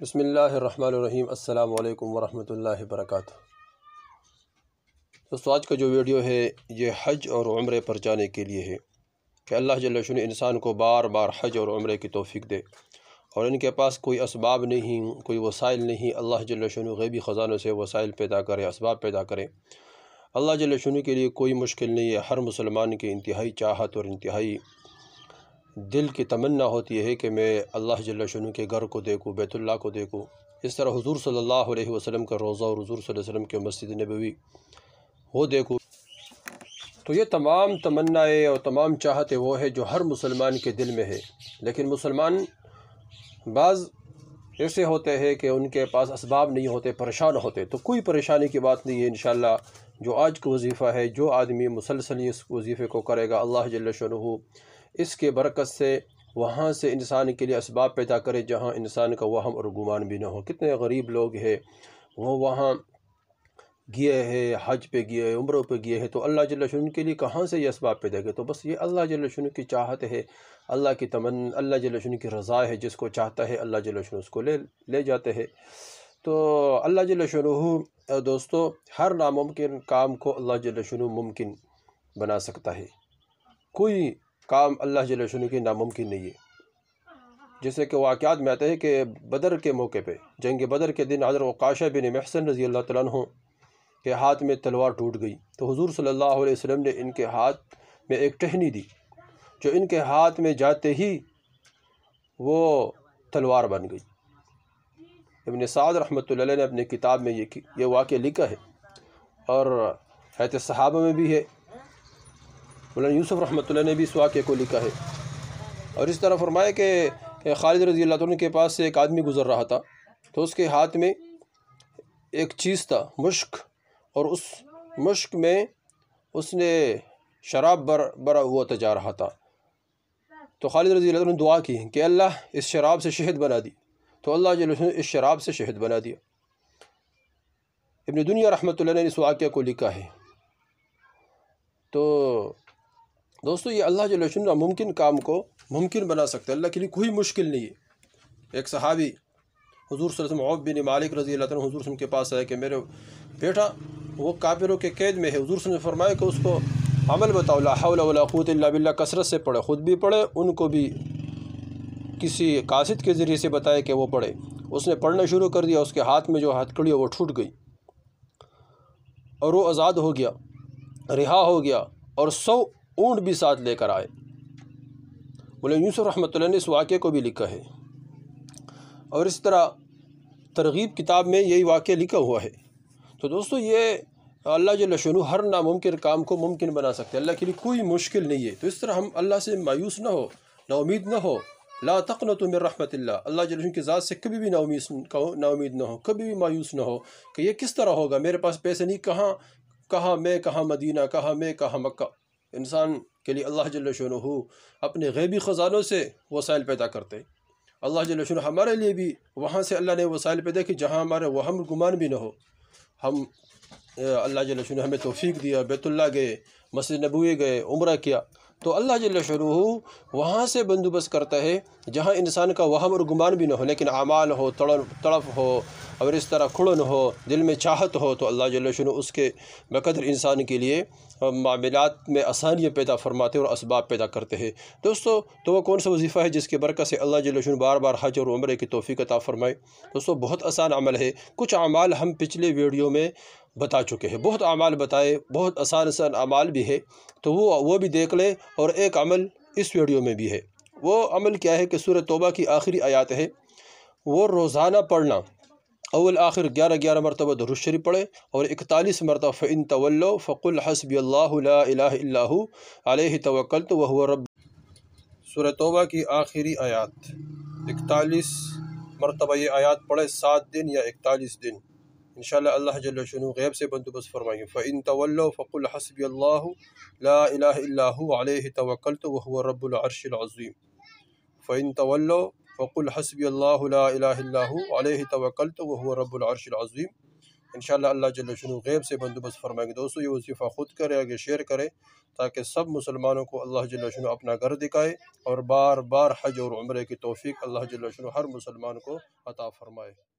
بسم اللہ الرحمن الرحیم۔ السلام علیکم ورحمۃ اللہ وبرکاتہ۔ دوستو، آج کا جو ویڈیو ہے یہ حج اور عمرے پر جانے کے لیے ہے کہ اللہ جل شانہ انسان کو بار بار حج اور عمرے کی توفیق دے، اور ان کے پاس کوئی اسباب نہیں، کوئی وسائل نہیں۔ اللہ جل شانہ غیبی خزانوں سے وسائل پیدا کرے، اسباب پیدا کرے۔ اللہ جل شانہ کے لیے کوئی مشکل نہیں ہے۔ ہر مسلمان کی انتہائی چاہت اور انتہائی دل کی تمنا ہوتی ہے کہ میں اللہ جل شانہ کے گھر کو دیکھوں، بیت اللہ کو دیکھوں۔ اس طرح حضور صلی اللہ علیہ وسلم کا روضہ اور حضور صلی اللہ علیہ وسلم کے مسجد نبوی وہ دیکھوں۔ تو یہ تمام تمنائیں اور تمام چاہتیں وہ ہے جو ہر مسلمان کے دل میں ہے، لیکن مسلمان بعض ایسے ہوتے ہیں کہ ان کے پاس اسباب نہیں ہوتے، پریشان ہوتے۔ تو کوئی پریشانی کی بات نہیں ہے۔ انشاءاللہ جو آج کا وظیفہ ہے، جو آدمی مسلسل اس وظیفے کو کرے گا، اللہ جل شانہ اس کے برکت سے وہاں سے انسان کے لیے اسباب پیدا کرے جہاں انسان کا وہم اور گمان بھی نہ ہو۔ کتنے غریب لوگ ہیں وہ وہاں گئے ہیں، حج پہ گئے ہیں، عمروں پہ گئے ہیں، تو اللہ جل شانہ کے لیے کہاں سے یہ اسباب پیدا کرے؟ تو بس یہ اللہ جل شانہ کی چاہت ہے، اللہ کی تمنا، اللہ جل شانہ کی رضا ہے۔ جس کو چاہتا ہے اللہ جل شانہ اس کو لے جاتے ہیں۔ تو اللہ جل شانہ دوستو ہر ناممکن کام کو اللہ جل شانہ ممکن بنا سکتا ہے۔ کوئی کام اللہ جل شانہ کے ناممکن نہیں ہے۔ جیسے کہ واقعات میں آتا ہے کہ بدر کے موقع پہ، جنگ بدر کے دن حضرت عکاشہ بن محصن رضی اللہ تعالیٰ عنہ کے ہاتھ میں تلوار ٹوٹ گئی، تو حضور صلی اللہ علیہ وسلم نے ان کے ہاتھ میں ایک ٹہنی دی، جو ان کے ہاتھ میں جاتے ہی وہ تلوار بن گئی۔ ابن سعد رحمۃ اللہ علیہ نے اپنے کتاب میں یہ واقعہ لکھا ہے، اور حیات صحابہ میں بھی ہے۔ مولانا یوسف رحمۃ اللہ نے بھی اس واقعے کو لکھا ہے، اور اس طرح فرمایا کہ خالد رضی اللہ عنہ کے پاس سے ایک آدمی گزر رہا تھا، تو اس کے ہاتھ میں ایک چیز تھا، مشک، اور اس مشک میں اس نے شراب بھرا ہوا جا رہا تھا۔ تو خالد رضی اللہ عنہ نے دعا کی کہ اللہ اس شراب سے شہد بنا دی، تو اللہ جل شانہ اس شراب سے شہد بنا دیا۔ ابن دنیا رحمۃ اللہ نے اس واقعہ کو لکھا ہے۔ تو دوستو یہ اللہ جل شانہ ناممکن کام کو ممکن بنا سکتا ہے۔ اللہ کے لیے کوئی مشکل نہیں ہے۔ ایک صحابی حضور صلی اللہ علیہ وسلم عوف بن مالک رضی اللہ عنہ حضور صلی اللہ علیہ وسلم کے پاس آئے کہ میرے بیٹا وہ کافروں کے قید میں ہے۔ حضور صلی اللہ علیہ وسلم نے فرمایا کہ اس کو عمل بتاؤ، لا حول ولا قوت الا باللہ، کثرت سے پڑھے، خود بھی پڑھے، ان کو بھی کسی قاصد کے ذریعے سے بتائے کہ وہ پڑھے۔ اس نے پڑھنا شروع کر دیا، اس کے ہاتھ میں جو ہتھکڑی ہے وہ ٹوٹ گئی، اور وہ آزاد ہو گیا، رہا ہو گیا، اور 100 اونٹ بھی ساتھ لے کر آئے۔ مولانا یوسف رحمۃ اللہ نے اس واقعے کو بھی لکھا ہے، اور اس طرح ترغیب کتاب میں یہی واقعہ لکھا ہوا ہے۔ تو دوستو یہ اللہ جل شانہ ہر ناممکن کام کو ممکن بنا سکتے ہیں۔ اللہ کے لیے کوئی مشکل نہیں ہے۔ تو اس طرح ہم اللہ سے مایوس نہ ہو، نا امید نہ ہو۔ لا تقنطوا من رحمت اللہ، اللہ جل شانہ کی ذات سے کبھی بھی نا امید نہ ہو، کبھی بھی مایوس نہ ہو کہ یہ کس طرح ہوگا، میرے پاس پیسے نہیں، کہاں میں، کہاں مدینہ، کہاں میں، کہاں مکہ۔ انسان کے لیے اللہ جل شانہ اپنے غیبی خزانوں سے وسائل پیدا کرتے ہیں۔ اللہ جل شانہ ہمارے لیے بھی وہاں سے اللہ نے وسائل پیدا کی جہاں ہمارے وہم گمان بھی نہ ہو۔ ہم اللہ جل شانہ ہمیں توفیق دیا، بیت اللہ گئے، مسجد نبوی گئے، عمرہ کیا، تو اللہ جل شانہ وہاں سے بندوبست کرتا ہے جہاں انسان کا وہم اور گمان بھی نہ ہو، لیکن اعمال ہو، تڑف ہو، اور اس طرح کھڑن ہو، دل میں چاہت ہو، تو اللہ جل شانہ اس کے بقدر انسان کے لیے معاملات میں آسانیاں پیدا فرماتے اور اسباب پیدا کرتے ہیں۔ دوستو تو وہ کون سا وظیفہ ہے جس کے برکت سے اللہ جل شانہ بار بار حج اور عمرے کی توفیق عطا فرمائے؟ دوستو بہت آسان عمل ہے۔ کچھ اعمال ہم پچھلے ویڈیو میں بتا چکے ہیں، بہت اعمال بتائے، بہت آسان اعمال بھی ہے، تو وہ بھی دیکھ لیں، اور ایک عمل اس ویڈیو میں بھی ہے۔ وہ عمل کیا ہے کہ سورہ توبہ کی آخری آیات ہے، وہ روزانہ پڑھنا، اول آخر 11 مرتبہ درود شریف پڑھے، اور 41 مرتبہ فَإِن تَوَلَّوْا فَقُلْ حَسْبِيَ اللَّهُ لَا إِلَهَ إِلَّا هُوَ عَلَيْهِ تَوَكَّلْتُ وَهُوَ رَبِّ۔ سورہ توبہ کی آخری آیات 41 مرتبہ یہ آیات پڑھے، 7 دن یا 41 دن، انشاءاللہ اللہ جل شانہ غیب سے بندوبست فرمائیں گے۔ فَإِن تَوَلَّوْا فَقُلْ حَسْبِيَ اللَّهُ لَا إِلَهَ إِلَّا هُوَ عَلَيْهِ تَوَكَّلْتُ وَهُوَ رَبُّ الْعَرْشِ الْعَظِيمِ۔ فَإِن تَوَلَّوْا فَقُلْ حَسْبِيَ اللَّهُ لَا إِلَهَ إِلَّا هُوَ عَلَيْهِ تَوَكَّلْتُ وَهُوَ رَبُّ الْعَرْشِ الْعَظِيمِ۔ انشاءاللہ اللہ جل شانہ غیب سے بندوبست فرمائیں گے۔ دوستو یہ وظیفہ خود کرے، آگے شیئر کرے، تاکہ سب مسلمانوں کو اللہ جل شانہ اپنا گھر دکھائے اور بار بار حج اور عمرے کی توفیق اللہ جل شانہ ہر مسلمان کو عطا فرمائے۔